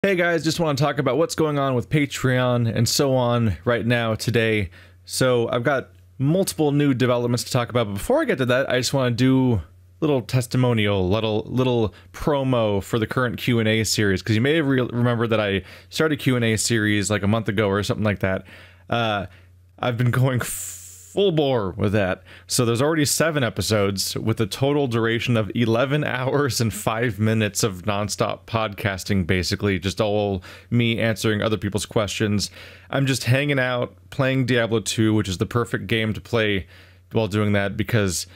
Hey guys, just want to talk about what's going on with Patreon and so on right now today. So I've got multiple new developments to talk about, but before I get to that, I just want to do a little testimonial, little promo for the current Q&A series, because you may have remembered that I started a Q&A series like a month ago or something like that. I've been going full bore with that. So there's already 7 episodes with a total duration of 11 hours and 5 minutes of nonstop podcasting, basically just all me answering other people's questions. I'm just hanging out, playing Diablo 2, which is the perfect game to play while doing that, because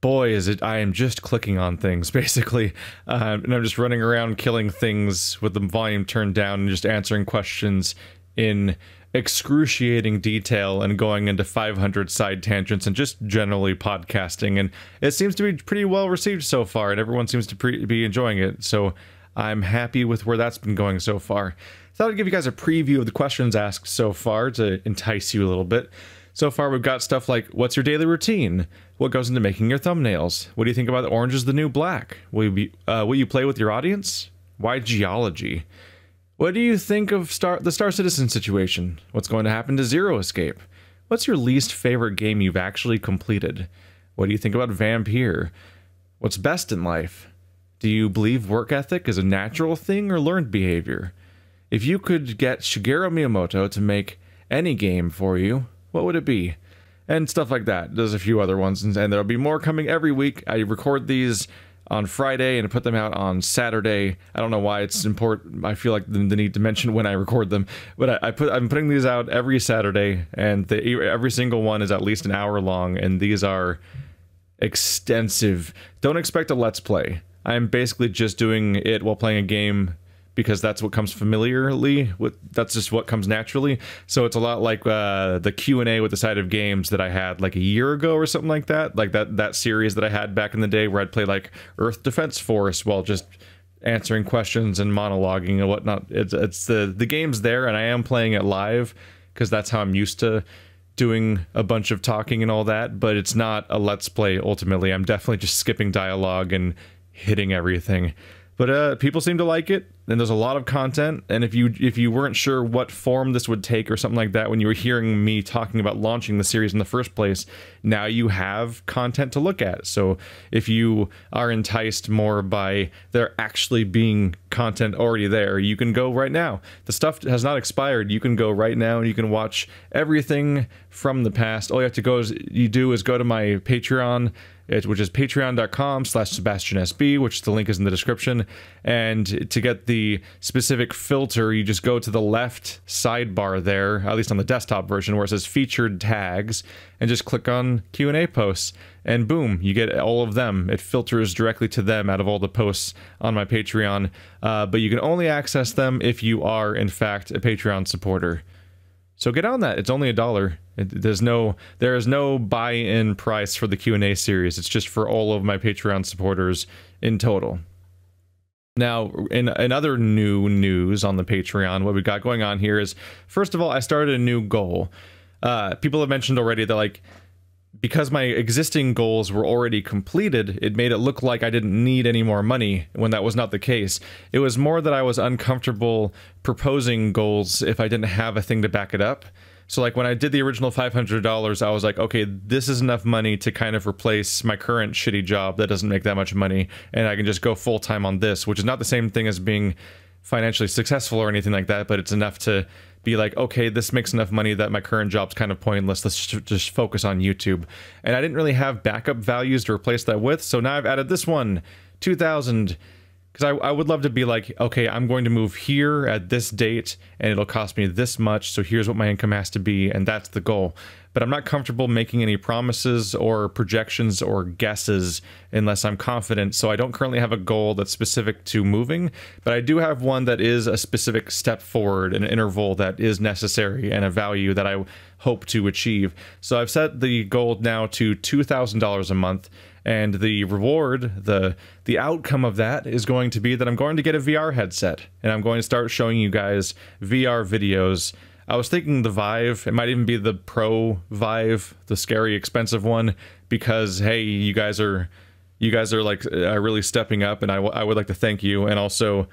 boy is it, I am just clicking on things basically, and I'm just running around killing things with the volume turned down and just answering questions in excruciating detail and going into 500 side tangents and just generally podcasting, and it seems to be pretty well received so far, and everyone seems to be enjoying it, so I'm happy with where that's been going so far. Thought I'd give you guys a preview of the questions asked so far to entice you a little bit. So far we've got stuff like, what's your daily routine? What goes into making your thumbnails? What do you think about Orange is the New Black? Will you play with your audience? Why geology? What do you think of the Star Citizen situation? What's going to happen to Zero Escape? What's your least favorite game you've actually completed? What do you think about Vampire? What's best in life? Do you believe work ethic is a natural thing or learned behavior? If you could get Shigeru Miyamoto to make any game for you, what would it be? And stuff like that. There's a few other ones, and there'll be more coming every week. I record these on Friday and put them out on Saturday. I don't know why it's important. I feel like the need to mention when I record them, but I'm putting these out every Saturday, and every single one is at least an hour long, and these are extensive. Don't expect a Let's Play. I'm basically just doing it while playing a game, because that's what comes familiarly with, that's just what comes naturally. So it's a lot like the Q&A with the Side of Games that I had like a year ago or something like that series that I had back in the day where I'd play like Earth Defense Force while just answering questions and monologuing and whatnot. It's the game's there, and I am playing it live because that's how I'm used to doing a bunch of talking and all that, but it's not a Let's Play ultimately. I'm definitely just skipping dialogue and hitting everything. But people seem to like it, and there's a lot of content, and if you weren't sure what form this would take or something like that when you were hearing me talking about launching the series in the first place, now you have content to look at. So if you are enticed more by there actually being content already there, you can go right now. The stuff has not expired. You can go right now and you can watch everything from the past. All you have to do is go to my Patreon, which is patreon.com/SebastianSB, which the link is in the description. And to get the specific filter, you just go to the left sidebar there, at least on the desktop version, where it says featured tags, and just click on Q&A posts, and boom, you get all of them. It filters directly to them out of all the posts on my Patreon, but you can only access them if you are, in fact, a Patreon supporter. So get on that. It's only $1. There is no buy-in price for the Q&A series. It's just for all of my Patreon supporters in total. Now, in other new news on the Patreon, what we got going on here is, first of all, I started a new goal. People have mentioned already that, like, because my existing goals were already completed, it made it look like I didn't need any more money, when that was not the case. It was more that I was uncomfortable proposing goals if I didn't have a thing to back it up. So like when I did the original $500, I was like, okay, this is enough money to kind of replace my current shitty job that doesn't make that much money, and I can just go full-time on this, which is not the same thing as being financially successful or anything like that, but it's enough to be like, okay, this makes enough money that my current job's kind of pointless, let's just focus on YouTube. And I didn't really have backup values to replace that with, so now I've added this one, 2,000, because I would love to be like, okay, I'm going to move here at this date, and it'll cost me this much, so here's what my income has to be, and that's the goal. But I'm not comfortable making any promises or projections or guesses unless I'm confident, so I don't currently have a goal that's specific to moving, but I do have one that is a specific step forward, an interval that is necessary, and a value that I hope to achieve. So I've set the goal now to $2,000 a month, and the reward, the outcome of that is going to be that I'm going to get a VR headset, and I'm going to start showing you guys VR videos. I was thinking the Vive, it might even be the Pro Vive, the scary expensive one, because hey, you guys are like really stepping up, and I would like to thank you, and also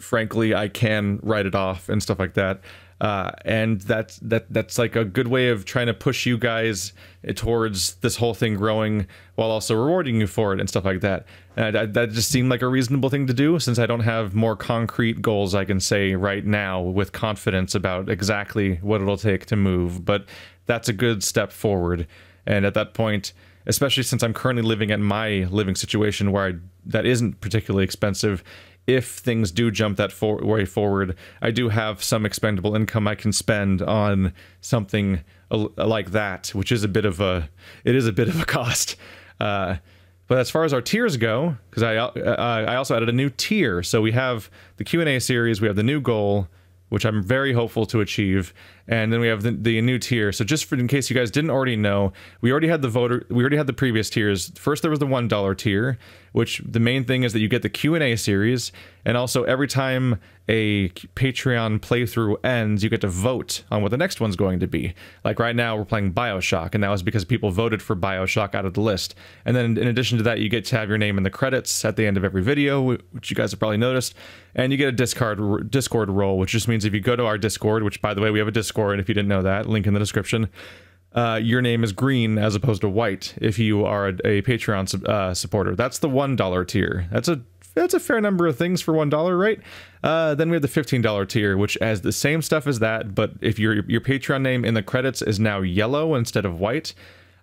frankly, I can write it off and stuff like that. And that's like a good way of trying to push you guys towards this whole thing growing while also rewarding you for it and stuff like that. And that just seemed like a reasonable thing to do, since I don't have more concrete goals I can say right now with confidence about exactly what it'll take to move. But that's a good step forward. And at that point, especially since I'm currently living at my living situation where that isn't particularly expensive, if things do jump that way forward, I do have some expendable income I can spend on something like that, which is a bit of a cost. But as far as our tiers go, because I also added a new tier, so we have the Q&A series, we have the new goal, which I'm very hopeful to achieve, and then we have the new tier. So just in case you guys didn't already know, we already had the previous tiers. First there was the $1 tier, which the main thing is that you get the Q&A series, and also every time a Patreon playthrough ends, you get to vote on what the next one's going to be. Like right now we're playing BioShock, and that was because people voted for BioShock out of the list. And then in addition to that, you get to have your name in the credits at the end of every video, which you guys have probably noticed, and you get a Discord role, which just means if you go to our Discord, which by the way we have a Discord if you didn't know that, link in the description, your name is green as opposed to white if you are a Patreon supporter. That's the $1 tier. That's a fair number of things for $1, right? Then we have the $15 tier, which has the same stuff as that, but if your Patreon name in the credits is now yellow instead of white,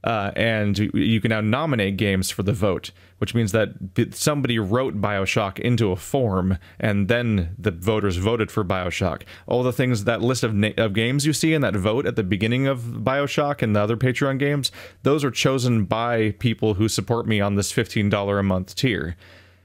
and you can now nominate games for the vote, which means that somebody wrote BioShock into a form, and then the voters voted for BioShock. All the things, that list of games you see in that vote at the beginning of BioShock and the other Patreon games, those are chosen by people who support me on this $15 a month tier.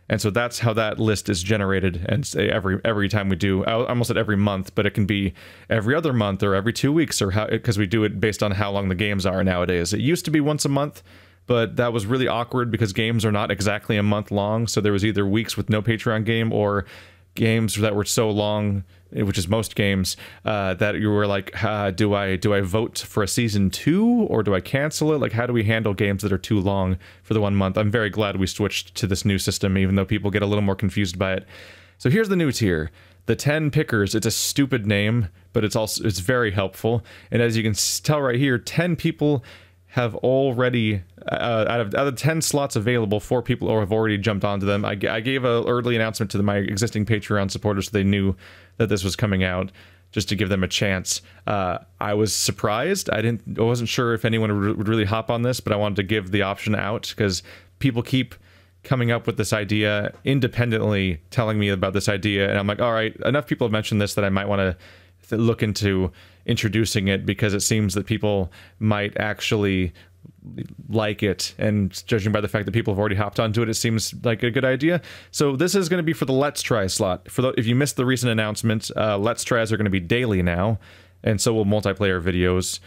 And so that's how that list is generated, and every time we do, I almost said every month, but it can be every other month or every 2 weeks, or because we do it based on how long the games are nowadays. It used to be once a month, but that was really awkward because games are not exactly a month long, so there was either weeks with no Patreon game or games that were so long, which is most games, that you were like, do I vote for a season 2 or do I cancel it? Like, how do we handle games that are too long for the 1 month? I'm very glad we switched to this new system, even though people get a little more confused by it. So here's the new tier, the 10 pickers. It's a stupid name, but it's very helpful. And as you can tell right here, 10 people have already, out of 10 slots available, 4 people have already jumped onto them. I gave an early announcement to my existing Patreon supporters so they knew that this was coming out, just to give them a chance. I was surprised. I wasn't sure if anyone would really hop on this, but I wanted to give the option out because people keep coming up with this idea independently, telling me about this idea, and I'm like, all right, enough people have mentioned this that I might want to look into introducing it, because it seems that people might actually like it, and judging by the fact that people have already hopped onto it, it seems like a good idea. So this is going to be for the Let's Try slot. If you missed the recent announcement, Let's Tries are going to be daily now, and so will multiplayer videos.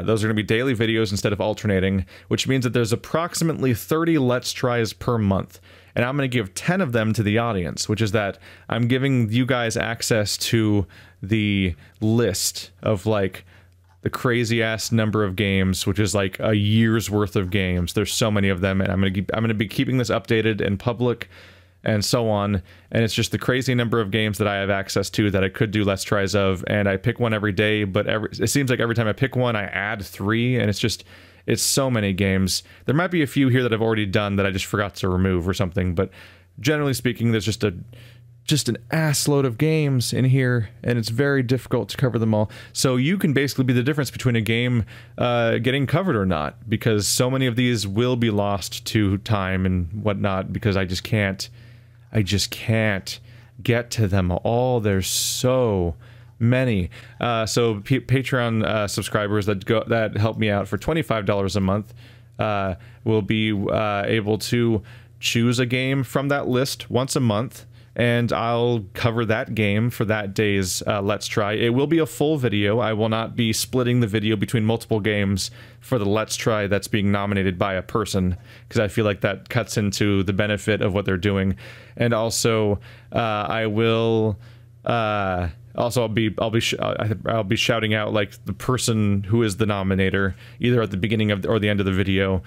Those are going to be daily videos instead of alternating, which means that there's approximately 30 Let's Tries per month. And I'm going to give 10 of them to the audience, which is that I'm giving you guys access to the list of, like, the crazy-ass number of games, which is like a year's worth of games. There's so many of them, and I'm going to be keeping this updated and public and so on. And it's just the crazy number of games that I have access to that I could do Let's Tries of, and I pick one every day, but it seems like every time I pick one, I add 3, and it's so many games. There might be a few here that I've already done that I just forgot to remove or something, but generally speaking, there's just an ass load of games in here, and it's very difficult to cover them all. So you can basically be the difference between a game getting covered or not, because so many of these will be lost to time and whatnot, because I just can't get to them all. There's so many. So Patreon subscribers that help me out for $25 a month will be able to choose a game from that list once a month, and I'll cover that game for that day's Let's Try. It will be a full video. I will not be splitting the video between multiple games for the Let's Try that's being nominated by a person, because I feel like that cuts into the benefit of what they're doing. And also, I will. Also, I'll be shouting out, like, the person who is the nominator, either at the beginning of or the end of the video,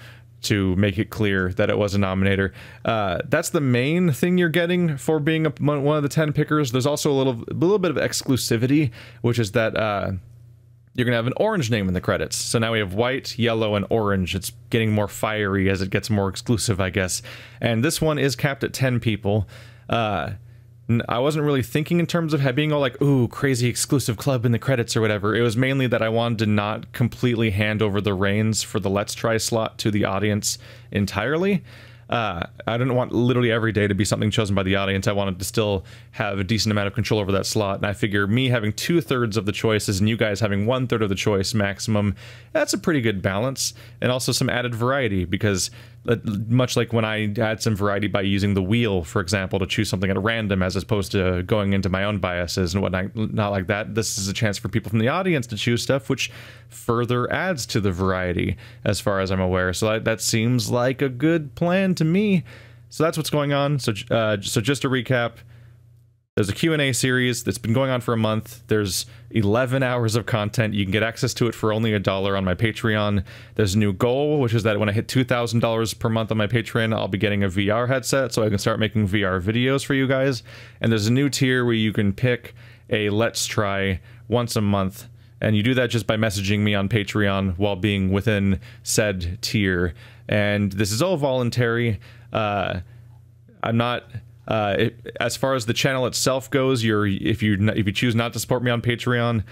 to make it clear that it was a nominator. That's the main thing you're getting for being one of the 10 pickers. There's also a little bit of exclusivity, which is that you're gonna have an orange name in the credits. So now we have white, yellow, and orange. It's getting more fiery as it gets more exclusive, I guess. And this one is capped at 10 people. I wasn't really thinking in terms of being all like, ooh, crazy exclusive club in the credits or whatever. It was mainly that I wanted to not completely hand over the reins for the Let's Try slot to the audience entirely. I didn't want literally every day to be something chosen by the audience. I wanted to still have a decent amount of control over that slot, and I figure me having 2/3 of the choices and you guys having 1/3 of the choice maximum, that's a pretty good balance, and also some added variety, because much like when I add some variety by using the wheel, for example, to choose something at random as opposed to going into my own biases and whatnot, not like that, this is a chance for people from the audience to choose stuff, which further adds to the variety, as far as I'm aware. So that seems like a good plan to me. So that's what's going on. So just to recap, there's a Q&A series that's been going on for a month. There's 11 hours of content. You can get access to it for only $1 on my Patreon. There's a new goal, which is that when I hit $2,000 per month on my Patreon, I'll be getting a VR headset so I can start making VR videos for you guys. And there's a new tier where you can pick a Let's Try once a month. And you do that just by messaging me on Patreon while being within said tier. And this is all voluntary. I'm not... as far as the channel itself goes, if you choose not to support me on Patreon,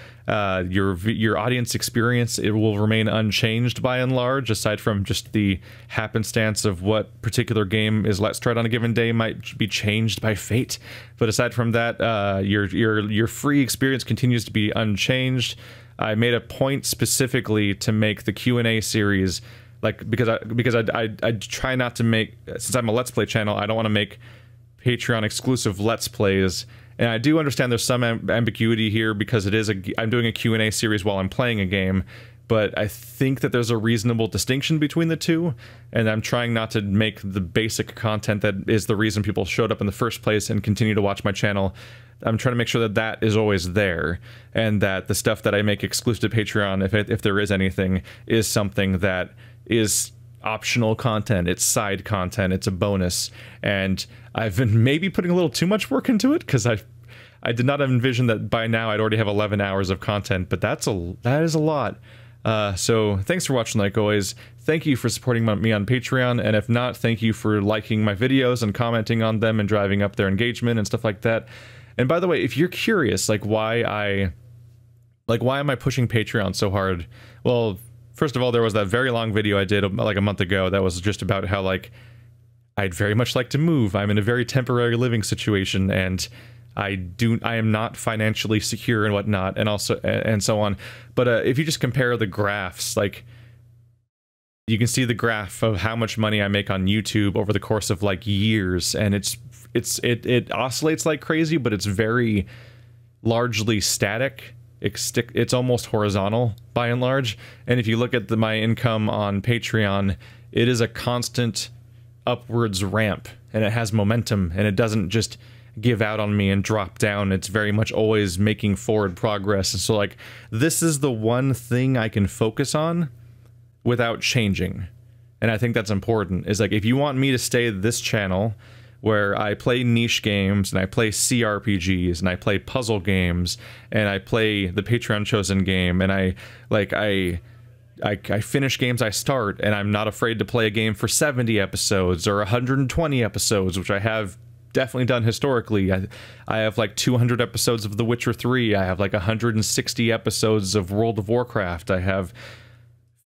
your audience experience, it will remain unchanged by and large, aside from just the happenstance of what particular game is Let's Tried on a given day might be changed by fate. But aside from that, your free experience continues to be unchanged. I made a point specifically to make the Q&A series, like, because I try not to make, since I'm a Let's Play channel, I don't want to make Patreon exclusive Let's Plays, and I do understand there's some ambiguity here because I'm doing a Q&A series while I'm playing a game, but I think that there's a reasonable distinction between the two, and I'm trying not to make the basic content that is the reason people showed up in the first place and continue to watch my channel. I'm trying to make sure that that is always there, and that the stuff that I make exclusive to Patreon, if there is anything, is something that is optional content, it's side content, it's a bonus. And I've been maybe putting a little too much work into it, because I did not envision that by now I'd already have 11 hours of content, but that is a lot. So thanks for watching, like always. Thank you for supporting me on Patreon, and if not, thank you for liking my videos and commenting on them and driving up their engagement and stuff like that. And by the way, if you're curious, like why am I pushing Patreon so hard? Well, first of all, there was that very long video I did like a month ago that was just about how, like, I'd very much like to move. I'm in a very temporary living situation, and I am not financially secure and whatnot, and also and so on. But if you just compare the graphs, like, you can see the graph of how much money I make on YouTube over the course of like years, and it oscillates like crazy, but it's very largely static. It's almost horizontal by and large. And if you look at my income on Patreon, it is a constant upwards ramp, and it has momentum, and it doesn't just give out on me and drop down. It's very much always making forward progress. And so, like, this is the one thing I can focus on without changing. And I think that's important, is like, if you want me to stay this channel where I play niche games, and I play CRPGs, and I play puzzle games, and I play the Patreon chosen game, and I finish games I start, and I'm not afraid to play a game for 70 episodes or 120 episodes, which I have definitely done historically. I have like 200 episodes of The Witcher 3, I have like 160 episodes of World of Warcraft, I have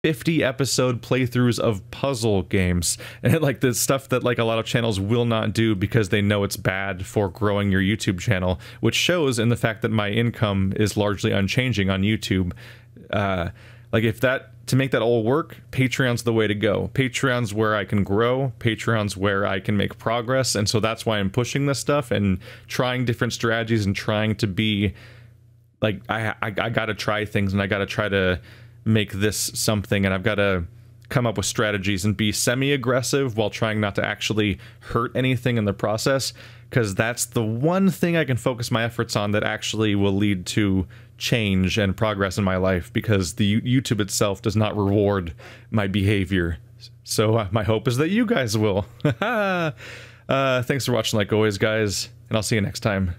50 episode playthroughs of puzzle games, and like the stuff that like a lot of channels will not do because they know it's bad for growing your YouTube channel, which shows in the fact that my income is largely unchanging on YouTube. Like, to make that all work, Patreon's the way to go. Patreon's where I can grow, Patreon's where I can make progress, and so that's why I'm pushing this stuff and trying different strategies and trying to be like, I gotta try things, and I gotta try to make this something, and I've got to come up with strategies and be semi-aggressive while trying not to actually hurt anything in the process, because that's the one thing I can focus my efforts on that actually will lead to change and progress in my life, because the YouTube itself does not reward my behavior. So my hope is that you guys will. Thanks for watching like always, guys, and I'll see you next time.